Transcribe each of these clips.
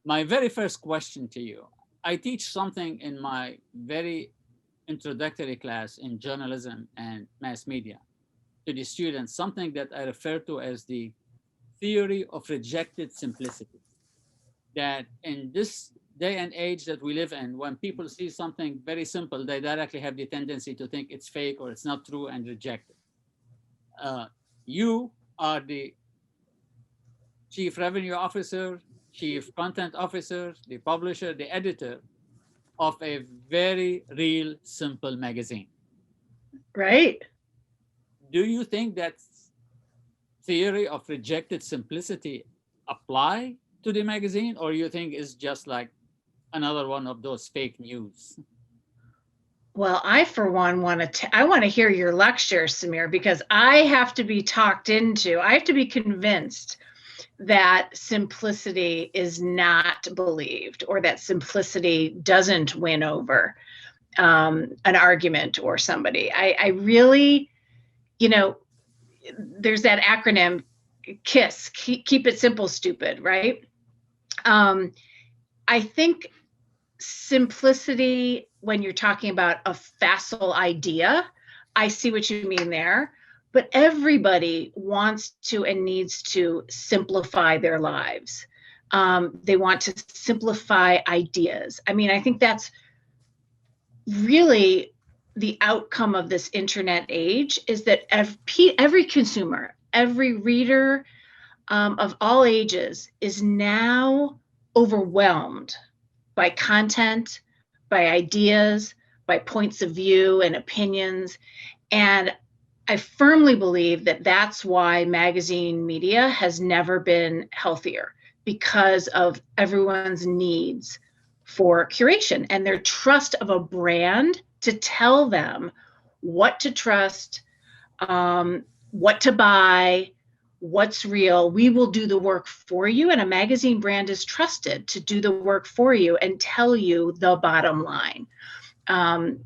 My very first question to you, I teach something in my very introductory class in journalism and mass media to the students, something that I refer to as the theory of rejected simplicity. That in this day and age that we live in, when people see something very simple, they directly have the tendency to think it's fake or it's not true and reject it. Uh, you are the chief revenue officer, chief content officer, the publisher, the editor of a very real, simple magazine. Right. Do you think that theory of rejected simplicity apply to the magazine, or you think it's just like another one of those fake news? Well, I for one I want to hear your lecture, Samir, because I have to be talked into. I have to be convinced that simplicity is not believed or that simplicity doesn't win over an argument or somebody. I really, you know, there's that acronym KISS, keep it simple, stupid, right? Um, I think simplicity, when you're talking about a facile idea, I see what you mean there. But everybody wants to and needs to simplify their lives. They want to simplify ideas. I mean, I think that's really the outcome of this internet age is that every consumer, every reader of all ages is now overwhelmed by content, by ideas, by points of view and opinions. And I firmly believe that that's why magazine media has never been healthier because of everyone's needs for curation and their trust of a brand to tell them what to trust, what to buy, what's real. We will do the work for you. And a magazine brand is trusted to do the work for you and tell you the bottom line.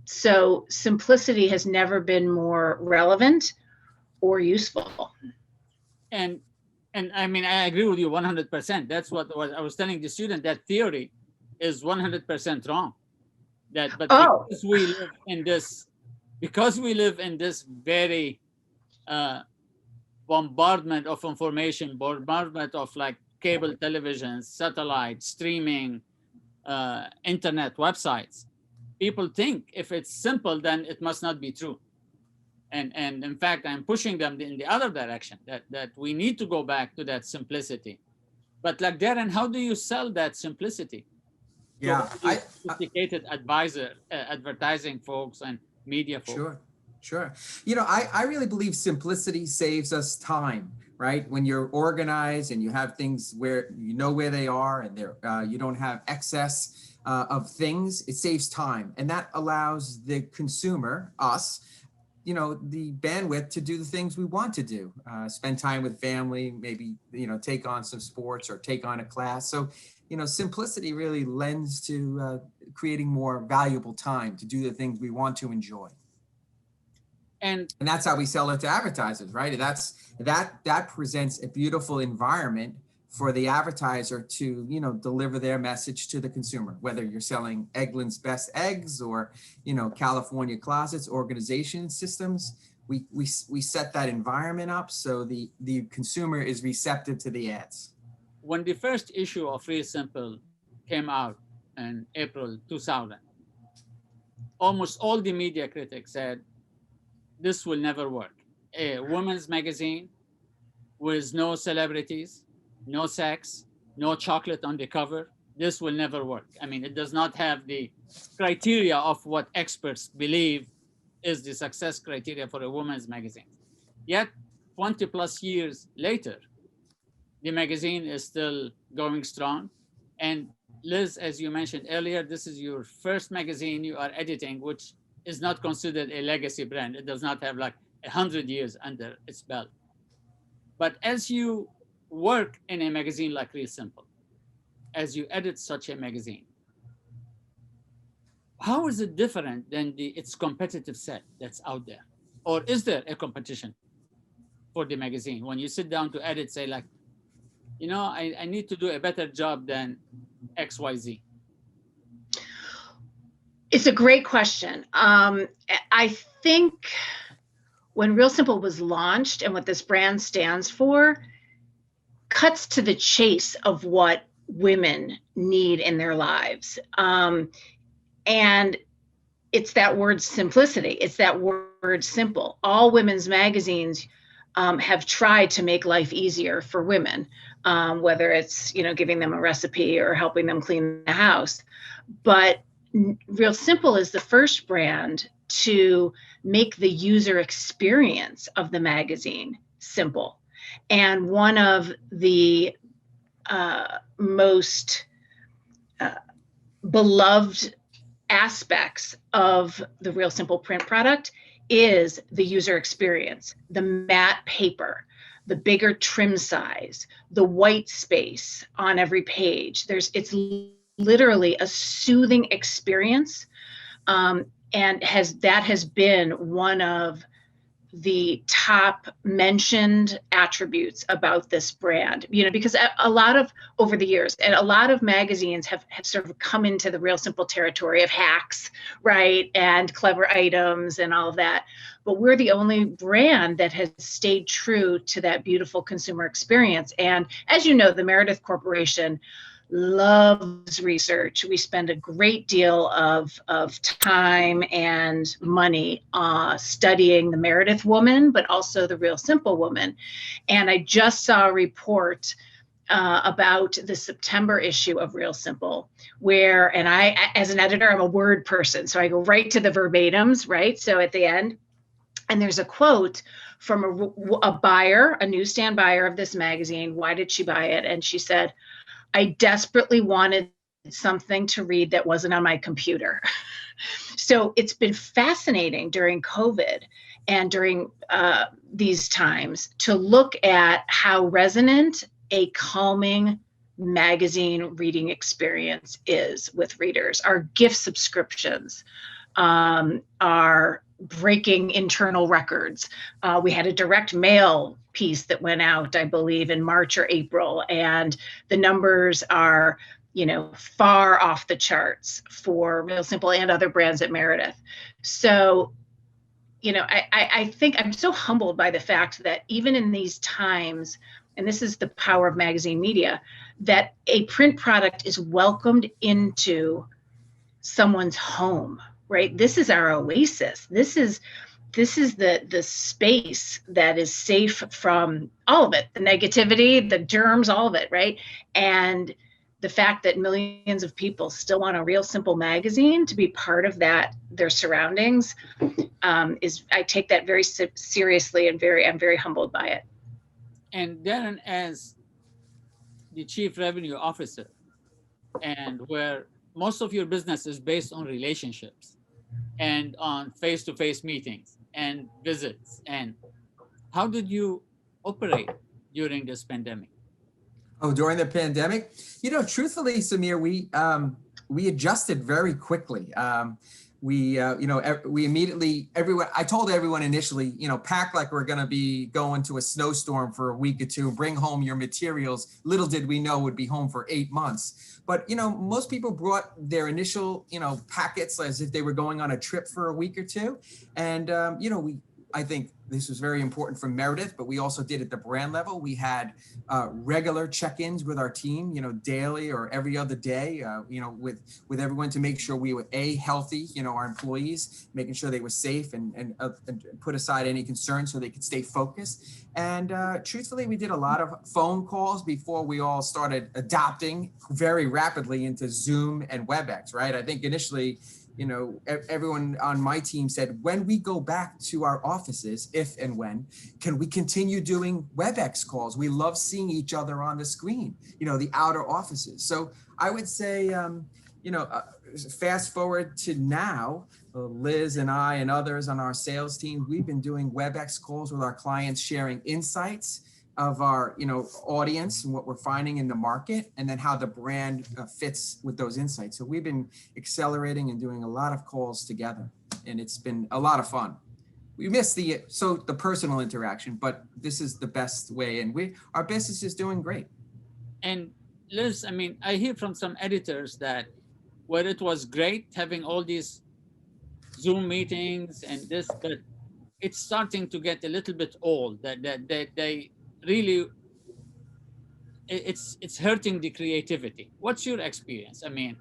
So simplicity has never been more relevant or useful. And and I mean, I agree with you 100%. That's what I was telling the student, that theory is 100% wrong. That but Oh, because we live in this very uh, bombardment of information, bombardment of like cable television, satellite, streaming, internet, websites. People think if it's simple, then it must not be true. And in fact, I'm pushing them in the other direction, that we need to go back to that simplicity. But like Darren, how do you sell that simplicity to Yeah, all these sophisticated advertising folks and media folks? sure, sure. I really believe simplicity saves us time, right? When you're organized and you have things where you know where they are and you don't have excess of things, it saves time. And that allows the consumer, us, the bandwidth to do the things we want to do, spend time with family, maybe, take on some sports or take on a class. So, simplicity really lends to creating more valuable time to do the things we want to enjoy. And And that's how we sell it to advertisers, right? That presents a beautiful environment for the advertiser to, deliver their message to the consumer, whether you're selling Eggland's Best Eggs or, California Closets, organization systems. We set that environment up so the consumer is receptive to the ads. when the first issue of Real Simple came out in April 2000, almost all the media critics said this will never work. A women's magazine with no celebrities, no sex, no chocolate on the cover. This will never work. I mean, it does not have the criteria of what experts believe is the success criteria for a women's magazine. Yet, 20 plus years later, the magazine is still going strong. And Liz, as you mentioned earlier, this is your first magazine you are editing, which is not considered a legacy brand. It does not have like 100 years under its belt. But as you work in a magazine like Real Simple, as you edit such a magazine, how is it different than its competitive set that's out there? Or is there a competition for the magazine? When you sit down to edit, say like, I need to do a better job than XYZ? It's a great question. I think when Real Simple was launched and what this brand stands for, cuts to the chase of what women need in their lives. And it's that word simplicity. It's that word simple. All women's magazines have tried to make life easier for women, whether it's, giving them a recipe or helping them clean the house. But Real Simple is the first brand to make the user experience of the magazine simple. And one of the most beloved aspects of the Real Simple print product is the user experience, the matte paper, the bigger trim size, the white space on every page. It's literally a soothing experience, and that has been one of the top mentioned attributes about this brand, because a lot of over the years, and a lot of magazines have sort of come into the Real Simple territory of hacks, right, and clever items and all of that. But we're the only brand that has stayed true to that beautiful consumer experience. And as you know, the Meredith Corporation loves research. We spend a great deal of time and money studying the Meredith woman, but also the Real Simple woman. And I just saw a report about the September issue of Real Simple, and I, as an editor, I'm a word person, so I go right to the verbatims, right? So at the end, and there's a quote from a buyer, a newsstand buyer of this magazine. Why did she buy it? And she said, I desperately wanted something to read that wasn't on my computer. So it's been fascinating during COVID and during these times to look at how resonant a calming magazine reading experience is with readers. Our gift subscriptions are breaking internal records. We had a direct mail piece that went out, I believe, in March or April, and the numbers are, far off the for Real Simple and other brands at Meredith. So, I think I'm so humbled by the fact that even in these times, and this is the power of magazine media, that a print product is welcomed into someone's home, right? This is our oasis. This is the space that is safe from all of it, the negativity, the germs, all of it, right? And the fact that millions of people still want a Real Simple magazine to be part of that, their surroundings, I take that very seriously, and I'm very humbled by it. And Daren, as the Chief Revenue Officer, and where most of your business is based on relationships and on face-to-face meetings and visits, and how did you operate during this pandemic? Oh, during the pandemic, truthfully, Samir, we adjusted very quickly. We immediately, I told everyone initially, pack like we're going to be going to a snowstorm for a week or two, bring home your materials. Little did we know would be home for 8 months. But, most people brought their initial, packets as if they were going on a trip for a week or two. And, I think this was very important for Meredith, but we also did at the brand level. We had regular check-ins with our team, daily or every other day, with everyone to make sure we were healthy, our employees, making sure they were safe and put aside any concerns so they could stay focused. And truthfully, we did a lot of phone calls before we all started adopting very rapidly into Zoom and WebEx, right? I think initially, everyone on my team said, when we go back to our offices, if and when, can we continue doing WebEx calls? We love seeing each other on the screen, the outer offices. So I would say, fast forward to now, Liz and I and others on our sales team, we've been doing WebEx calls with our clients, sharing insights of our audience and what we're finding in the market, and then how the brand fits with those insights. So we've been accelerating and doing a lot of calls together, and it's been a lot of fun. We miss the personal interaction, but this is the best way, and our business is doing great. And Liz, I mean, I hear from some editors that where it was great having all these Zoom meetings and this, but it's starting to get a little bit old. That they really, it's hurting the creativity. What's your experience? I mean,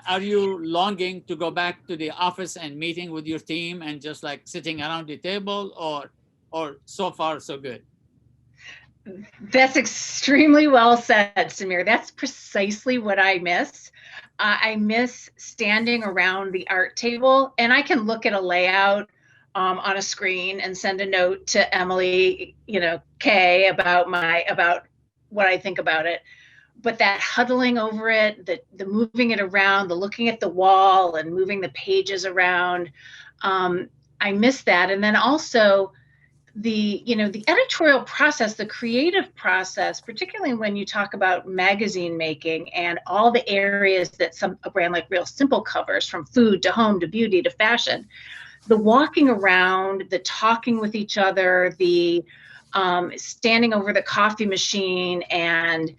are you longing to go back to the office and meeting with your team and just like sitting around the table, or so far so good? That's extremely well said, Samir. That's precisely what I miss. I miss standing around the art table, and I can look at a layout on a screen and send a note to Emily, Kay, about what I think about it. But that huddling over it, the moving it around, the looking at the wall and moving the pages around, I miss that. And then also the editorial process, the creative process, particularly when you talk about magazine making and all the areas that a brand like Real Simple covers, from food to home to beauty to fashion, the walking around, the talking with each other, the standing over the coffee machine and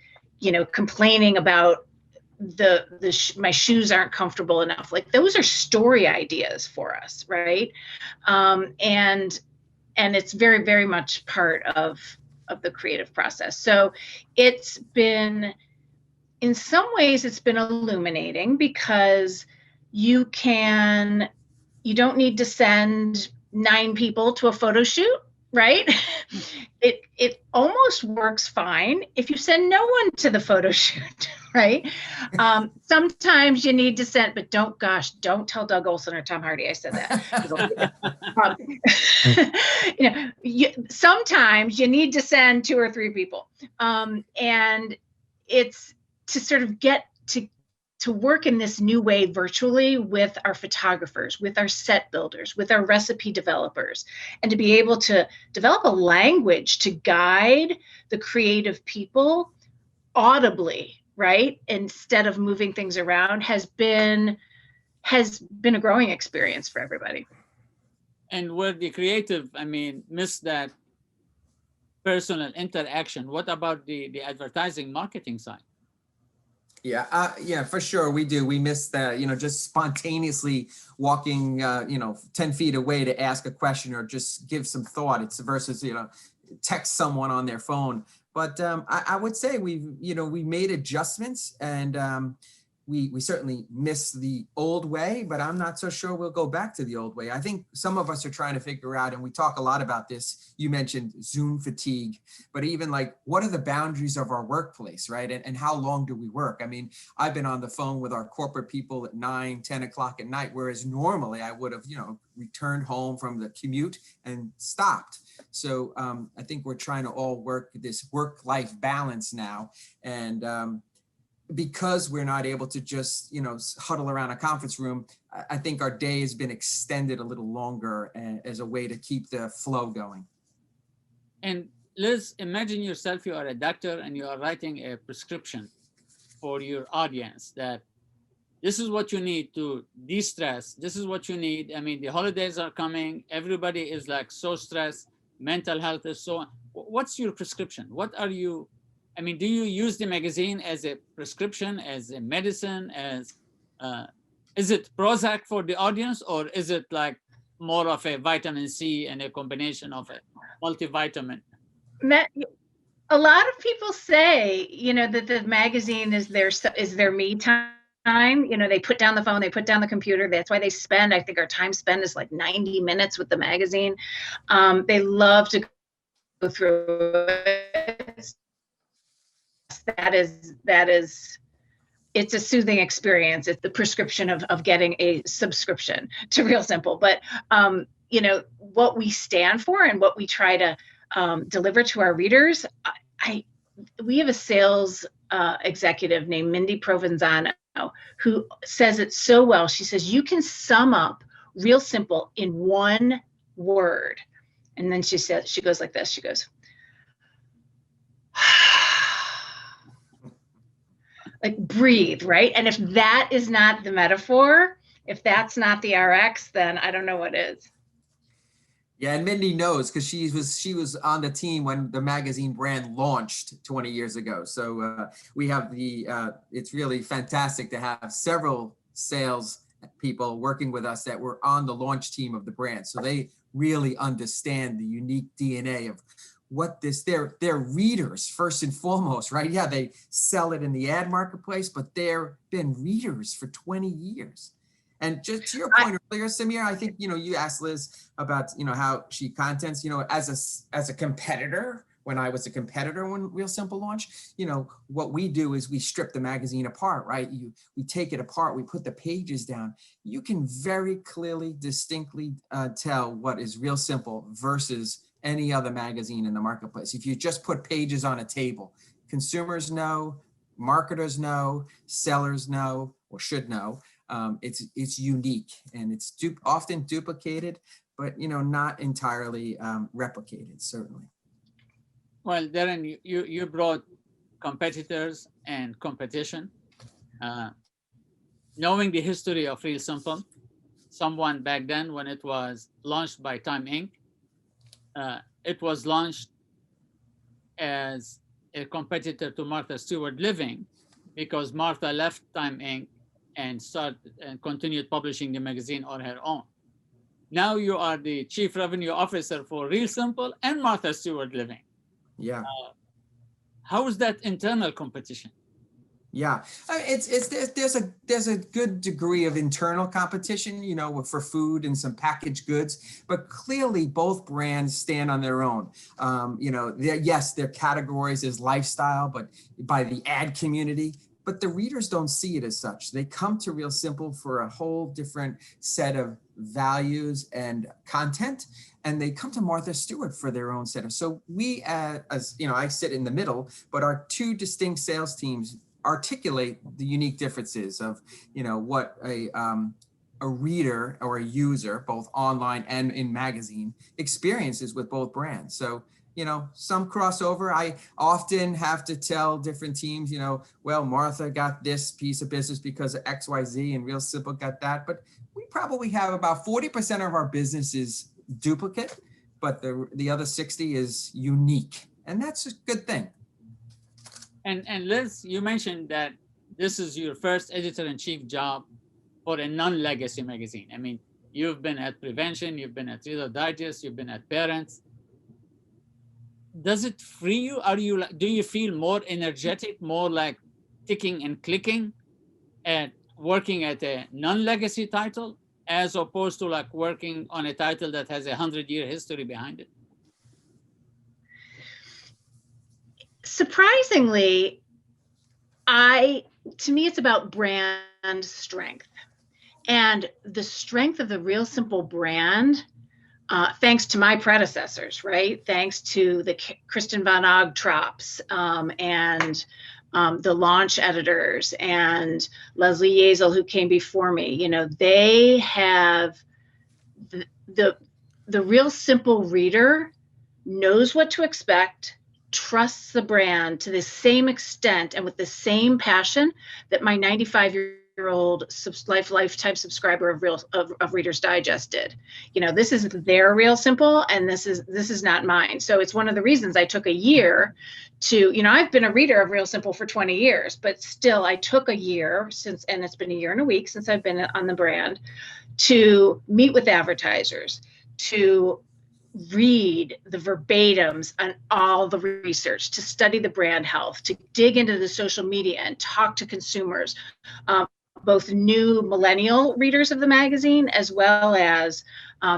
complaining about my shoes aren't comfortable enough. Like, those are story ideas for us, right? And it's very, very much part of the creative process. So it's been, in some ways, it's been illuminating, because you don't need to send 9 people to a photo shoot, right? It almost works fine if you send no one to the photo shoot, right? Sometimes you need to send, but don't tell Doug Olson or Tom Hardy I said that. Sometimes you need to send 2 or 3 people, and it's to sort of get to work in this new way virtually with our photographers, with our set builders, with our recipe developers, and to be able to develop a language to guide the creative people audibly, right? Instead of moving things around, has been a growing experience for everybody. And where the creative, I mean, miss that personal interaction, what about the advertising marketing side? Yeah, for sure. We do. We miss that, just spontaneously walking, 10 feet away to ask a question or just give some thought. It's versus, text someone on their phone. But I would say we made adjustments, and we certainly miss the old way, but I'm not so sure we'll go back to the old way. I think some of us are trying to figure out, and we talk a lot about this. You mentioned Zoom fatigue, but even like, what are the boundaries of our workplace, right? And how long do we work? I mean, I've been on the phone with our corporate people at 9, 10 o'clock at night, whereas normally I would have, returned home from the commute and stopped. So I think we're trying to all work this work-life balance now. And because we're not able to just, huddle around a conference room, I think our day has been extended a little longer as a way to keep the flow going. And Liz, imagine yourself, you are a doctor and you are writing a prescription for your audience that this is what you need to de-stress. This is what you need. I mean, the holidays are coming. Everybody is like so stressed. Mental health is so on. What's your prescription? What are you? I mean, do you use the magazine as a prescription, as a medicine, is it Prozac for the audience, or is it like more of a vitamin C and a combination of a multivitamin? A lot of people say, that the magazine is their me time. They put down the phone, they put down the computer. That's why I think our time spent is like 90 minutes with the magazine. They love to go through it. That is, it's a soothing experience. It's the prescription of getting a subscription to Real Simple. But, what we stand for and what we try to deliver to our readers, we have a sales executive named Mindy Provenzano who says it so well. She says, you can sum up Real Simple in one word. And then she goes like this. She goes, like, breathe, right? And if that is not the metaphor, if that's not the RX, then I don't know what is. Yeah, and Mindy knows because she was on the team when the magazine brand launched 20 years ago. So we have it's really fantastic to have several sales people working with us that were on the launch team of the brand. So they really understand the unique DNA of what they're readers first and foremost, right? Yeah, they sell it in the ad marketplace, but they've been readers for 20 years. And just to your point earlier, Samir, I think, you asked Liz about, how she contents, as a competitor, when I was a competitor when Real Simple launched, what we do is we strip the magazine apart, right? We take it apart, we put the pages down. You can very clearly, distinctly tell what is Real Simple versus any other magazine in the marketplace. If you just put pages on a table, consumers know, marketers know, sellers know, or should know. It's unique, and it's often duplicated, but not entirely replicated, certainly. Well, Daren, you brought competitors and competition. Knowing the history of Real Simple, someone back then when it was launched by Time Inc., it was launched as a competitor to Martha Stewart Living, because Martha left Time Inc. and continued publishing the magazine on her own. Now you are the chief revenue officer for Real Simple and Martha Stewart Living. Yeah. How is that internal competition? Yeah, there's a good degree of internal competition, for food and some packaged goods, but clearly both brands stand on their own. Their categories is lifestyle, but by the ad community. But the readers don't see it as such. They come to Real Simple for a whole different set of values and content, and they come to Martha Stewart for their own set of. So we, I sit in the middle, but our two distinct sales teams articulate the unique differences of, what a reader or a user, both online and in magazine, experiences with both brands. So, some crossover. I often have to tell different teams, well, Martha got this piece of business because of XYZ and Real Simple got that. But we probably have about 40% of our business is duplicate, but the other 60 is unique. And that's a good thing. And Liz, you mentioned that this is your first editor-in-chief job for a non-legacy magazine. I mean, you've been at Prevention, you've been at Reader Digest, you've been at Parents. Does it free you? Do you feel more energetic, more like ticking and clicking at working at a non-legacy title, as opposed to like working on a title that has 100-year history behind it? Surprisingly, to me, it's about brand strength, and the strength of the Real Simple brand, thanks to my predecessors, right? Thanks to the Kristen Van Ogtrops and the launch editors and Leslie Yazel, who came before me. They have the Real Simple reader knows what to expect, trusts the brand to the same extent and with the same passion that my 95-year-old lifetime subscriber of Reader's Digest did. This is their Real Simple, and this is not mine. So it's one of the reasons I took a year to, I've been a reader of Real Simple for 20 years, but still I took a year and it's been a year and a week since I've been on the brand, to meet with advertisers, to read the verbatims on all the research, to study the brand health, to dig into the social media and talk to consumers, both new millennial readers of the magazine, as well as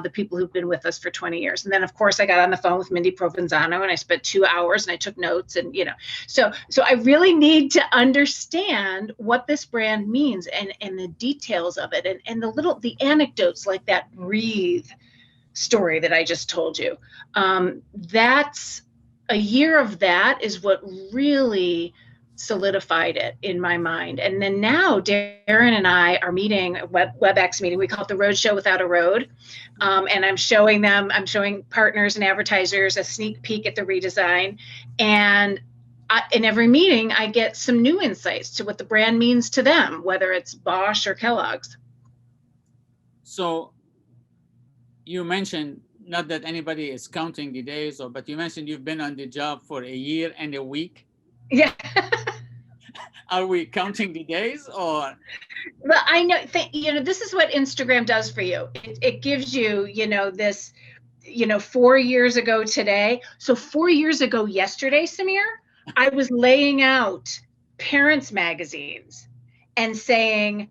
the people who've been with us for 20 years. And then, of course, I got on the phone with Mindy Provenzano and I spent 2 hours and I took notes, and, so I really need to understand what this brand means and the details of it, and the anecdotes like that breathe story that I just told you. That's a year of that is what really solidified it in my mind. And then now Daren and I are meeting, a WebEx meeting. We call it the Road Show Without a Road. And I'm showing partners and advertisers a sneak peek at the redesign. And in every meeting, I get some new insights to what the brand means to them, whether it's Bosch or Kellogg's. So you mentioned not that anybody is counting the days, but you mentioned you've been on the job for a year and a week. Yeah. Are we counting the days or? Well, I know, this is what Instagram does for you. It gives you, this, 4 years ago today. So 4 years ago yesterday, Samir, I was laying out parents' magazines and saying,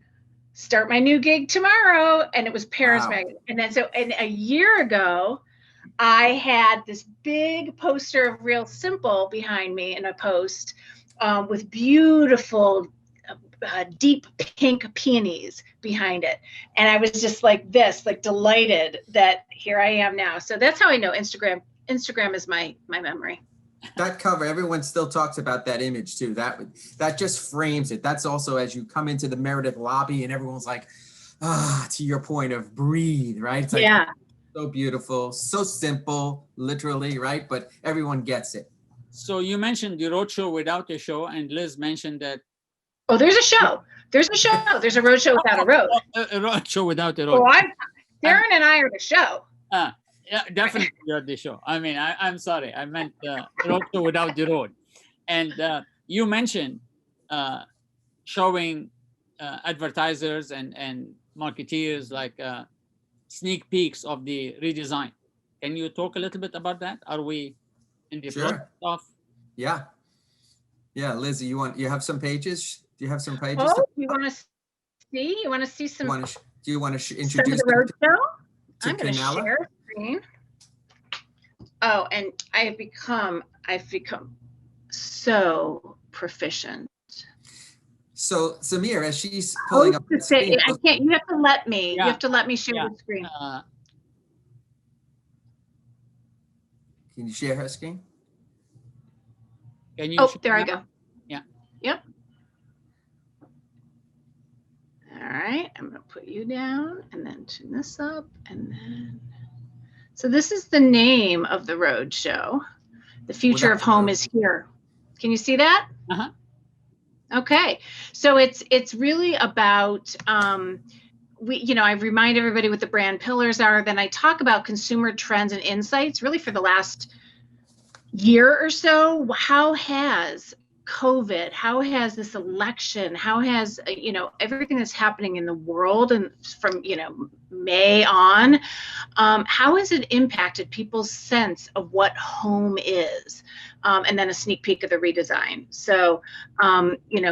start my new gig tomorrow. And it was parents' magazine. And then and a year ago, I had this big poster of Real Simple behind me in a post with beautiful deep pink peonies behind it. And I was just like this, like delighted that here I am now. So that's how I know Instagram is my memory. That cover, everyone still talks about that image too. That just frames it. That's also as you come into the Meredith lobby and everyone's like, to your point of breathe, right? It's like, yeah. So beautiful, so simple, literally, right? But everyone gets it. So you mentioned the roadshow without a show, and Liz mentioned that. Oh, there's a show. There's a show. There's a road show without a road. A road show without a road. Oh, Daren and I are the show. Yeah, definitely you're the show. I mean, I'm sorry. I meant road show without the road. And you mentioned showing advertisers and marketeers like sneak peeks of the redesign. Can you talk a little bit about that? Are we in the process of? Yeah. Yeah, Liz, you have some pages? Do you have some pages? Oh, you want to see? You want to see some? Do you want to introduce the road show? I'm going to Canella? share screen. Oh, and I've become so proficient. So Samir, as she's pulling up the screen, I can't. You have to let me. Yeah. You have to let me share the screen. Can you share her screen? Can you? Oh, there I go. Yeah. Yep. All right. I'm going to put you down and then turn this up and then. So this is the name of the road show. The future of home is here. Can you see that? Uh-huh. Okay. So it's really about I remind everybody what the brand pillars are. Then I talk about consumer trends and insights really for the last year or so. How has COVID, how has this election, how has, everything that's happening in the world and from, May on, how has it impacted people's sense of what home is? And then a sneak peek of the redesign. So,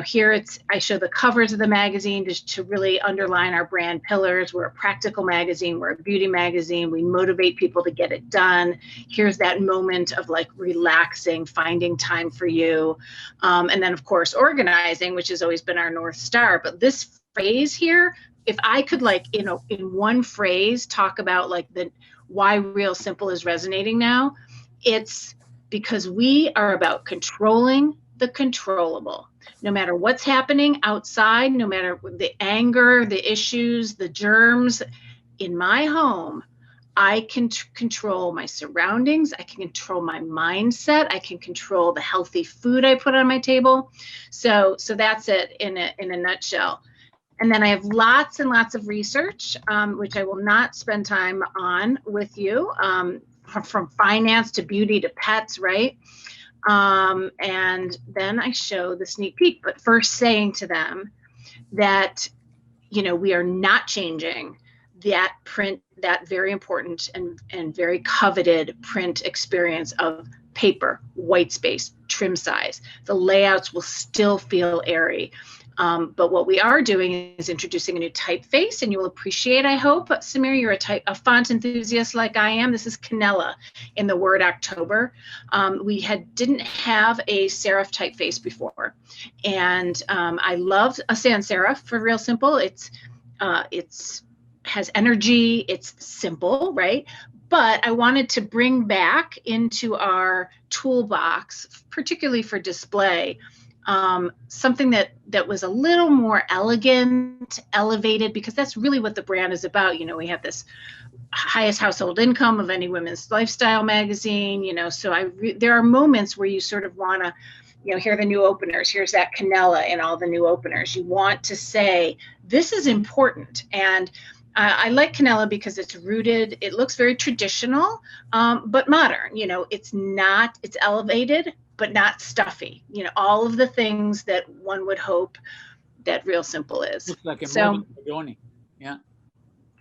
here I show the covers of the magazine to really underline our brand pillars. We're a practical magazine. We're a beauty magazine. We motivate people to get it done. Here's that moment of like relaxing, finding time for you. And then of course, organizing, which has always been our North Star. But this phrase here, if I could in one phrase talk about why Real Simple is resonating now, it's because we are about controlling the controllable. No matter what's happening outside, no matter the anger, the issues, the germs, in my home, I can control my surroundings. I can control my mindset. I can control the healthy food I put on my table. So that's it in a nutshell. And then I have lots and lots of research, which I will not spend time on with you, from finance to beauty to pets, right? And then I show the sneak peek, but first saying to them that, we are not changing that print, that very important and very coveted print experience of paper, white space, trim size. The layouts will still feel airy. But what we are doing is introducing a new typeface, and you will appreciate, I hope, Samir, you're a font enthusiast like I am. This is Canella in the word October. We didn't have a serif typeface before, and I love a sans serif for Real Simple. It's has energy. It's simple, right? But I wanted to bring back into our toolbox, particularly for display, something that was a little more elegant, elevated, because that's really what the brand is about. We have this highest household income of any women's lifestyle magazine, so there are moments where you sort of want to, here are the new openers. Here's that Canella in all the new openers. You want to say, this is important. And I like Canella because it's rooted. It looks very traditional, but modern. You know, it's elevated, but not stuffy. You know, all of the things that one would hope that Real Simple is. Looks like a So, modern Negroni. Yeah.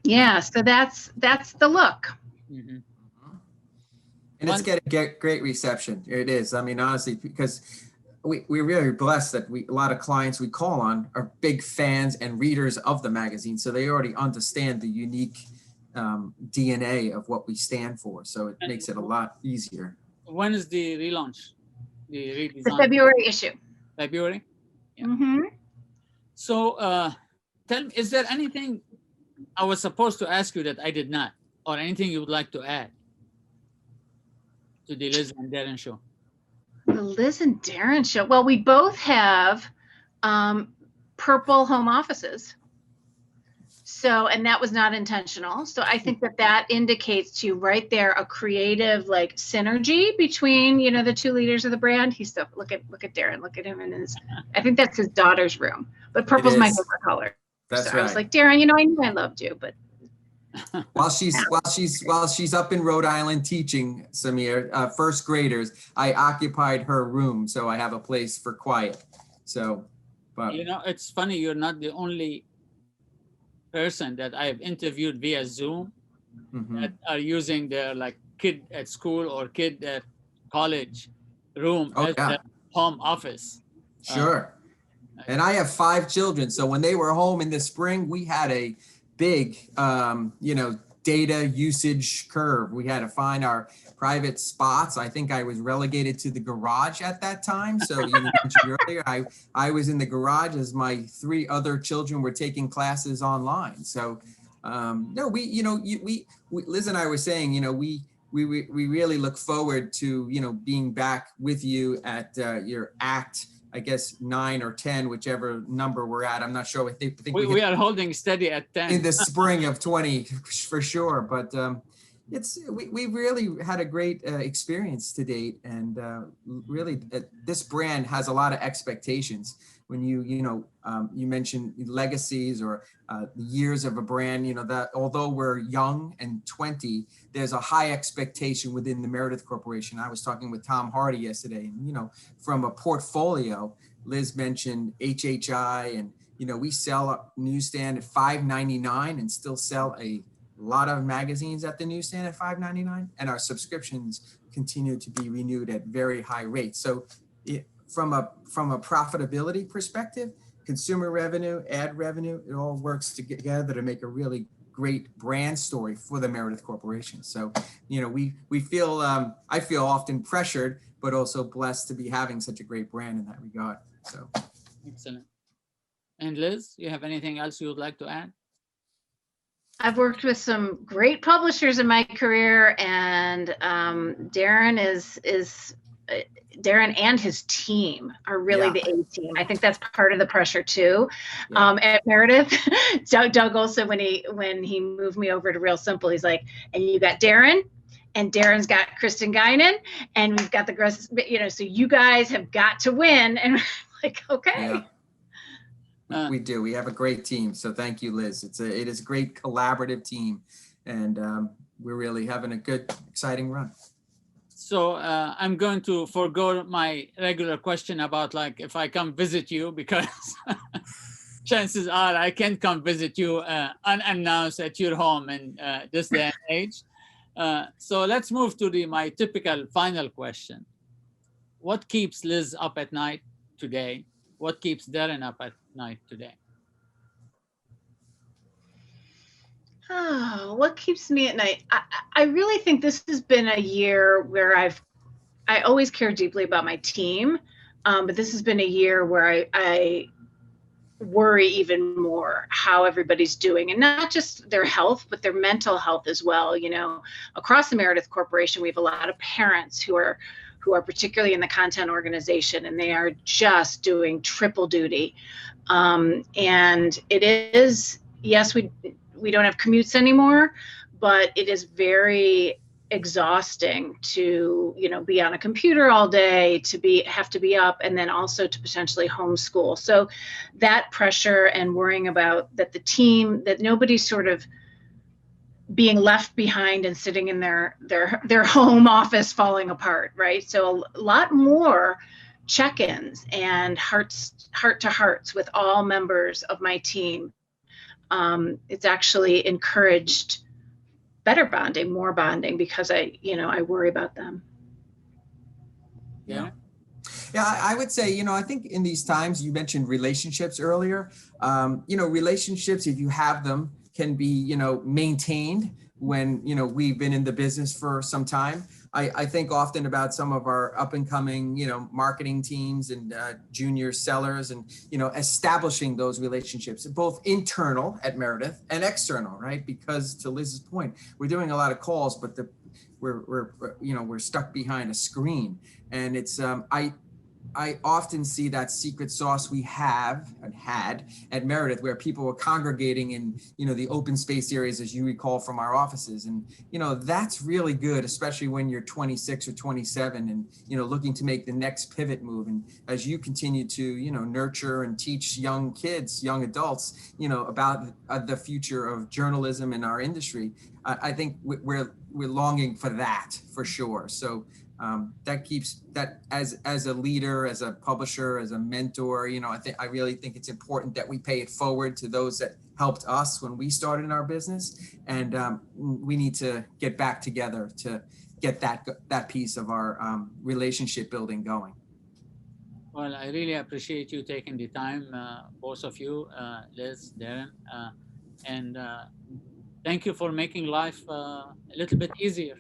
yeah. So that's the look. Mm-hmm. And it's getting great reception. It is. I mean, honestly, because we're really blessed that a lot of clients we call on are big fans and readers of the magazine. So they already understand the unique DNA of what we stand for. So it makes it a lot easier. When is the relaunch? The redesign? The February issue. February? Yeah. Mm-hmm. So tell me, is there anything I was supposed to ask you that I did not, or anything you would like to add to the Liz and Daren show? The Liz and Daren show. Well, we both have purple home offices. So, and that was not intentional. So I think that indicates to you right there a creative like synergy between, you know, the two leaders of the brand. He's so, look at Daren, look at him in his, I think that's his daughter's room, but purple's my favorite color. That's so right. I was like, Daren, you know, I knew I loved you, but. While she's up in Rhode Island teaching, Samir, first graders, I occupied her room, so I have a place for quiet. So, but you know, it's funny, you're not the only person that I've interviewed via Zoom that are using their like kid at school or kid at college room as their home office. Sure. And I have 5 children, so when they were home in the spring, we had a big, data usage curve. We had to find our private spots. I think I was relegated to the garage at that time. So you mentioned earlier, I was in the garage as my 3 other children were taking classes online. So no, Liz and I were saying, we really look forward to, being back with you at your ACT, I guess 9 or 10, whichever number we're at. I'm not sure. I think we are holding steady at 10 in the spring of 20 for sure. But we really had a great experience to date, and really this brand has a lot of expectations. When you mentioned legacies or years of a brand, that although we're young and 20, there's a high expectation within the Meredith Corporation. I was talking with Tom Hardy yesterday, and from a portfolio, Liz mentioned HHI, and we sell a newsstand at $5.99 and still sell a lot of magazines at the newsstand at $5.99, and our subscriptions continue to be renewed at very high rates. So from a profitability perspective, consumer revenue, ad revenue, it all works together to make a really great brand story for the Meredith Corporation. So, we feel, I feel often pressured, but also blessed to be having such a great brand in that regard. So excellent. And Liz, you have anything else you would like to add? I've worked with some great publishers in my career, and Daren Daren and his team are really the A team. I think that's part of the pressure too. At Meredith, Doug also, when he moved me over to Real Simple, he's like, and you got Daren, and Darren's got Kristen Guinan, and we've got so you guys have got to win. And like, okay. Yeah. We do. We have a great team. So thank you, Liz. It is a great collaborative team, and we're really having a good, exciting run. So I'm going to forego my regular question about like if I come visit you, because chances are I can't come visit you unannounced at your home in this day and age. So let's move to my typical final question. What keeps Liz up at night today? What keeps Daren up at night today? Oh, what keeps me at night? I really think this has been a year where I always care deeply about my team, but this has been a year where I worry even more how everybody's doing, and not just their health, but their mental health as well. Across the Meredith Corporation, we have a lot of parents who are particularly in the content organization, and they are just doing triple duty. And it is, yes, we don't have commutes anymore, but it is very exhausting to, be on a computer all day, have to be up, and then also to potentially homeschool. So that pressure and worrying about that the team, that nobody's sort of being left behind and sitting in their home office falling apart, right? So a lot more check-ins and heart-to-hearts with all members of my team. It's actually encouraged better bonding, more bonding, because I worry about them. Yeah. Yeah, I would say, I think in these times, you mentioned relationships earlier. Relationships, if you have them, can be, maintained when, we've been in the business for some time. I think often about some of our up and coming, marketing teams and junior sellers and, establishing those relationships, both internal at Meredith and external, right? Because to Liz's point, we're doing a lot of calls, but we're stuck behind a screen. And it's, I often see that secret sauce we have and had at Meredith, where people were congregating in, the open space areas, as you recall from our offices. And, that's really good, especially when you're 26 or 27 and, looking to make the next pivot move. And as you continue to, nurture and teach young kids, young adults, about the future of journalism in our industry, I think we're longing for that for sure. So that keeps that as a leader, as a publisher, as a mentor, I really think it's important that we pay it forward to those that helped us when we started in our business. And we need to get back together to get that piece of our relationship building going. Well, I really appreciate you taking the time, both of you, Liz, Daren, and thank you for making life a little bit easier.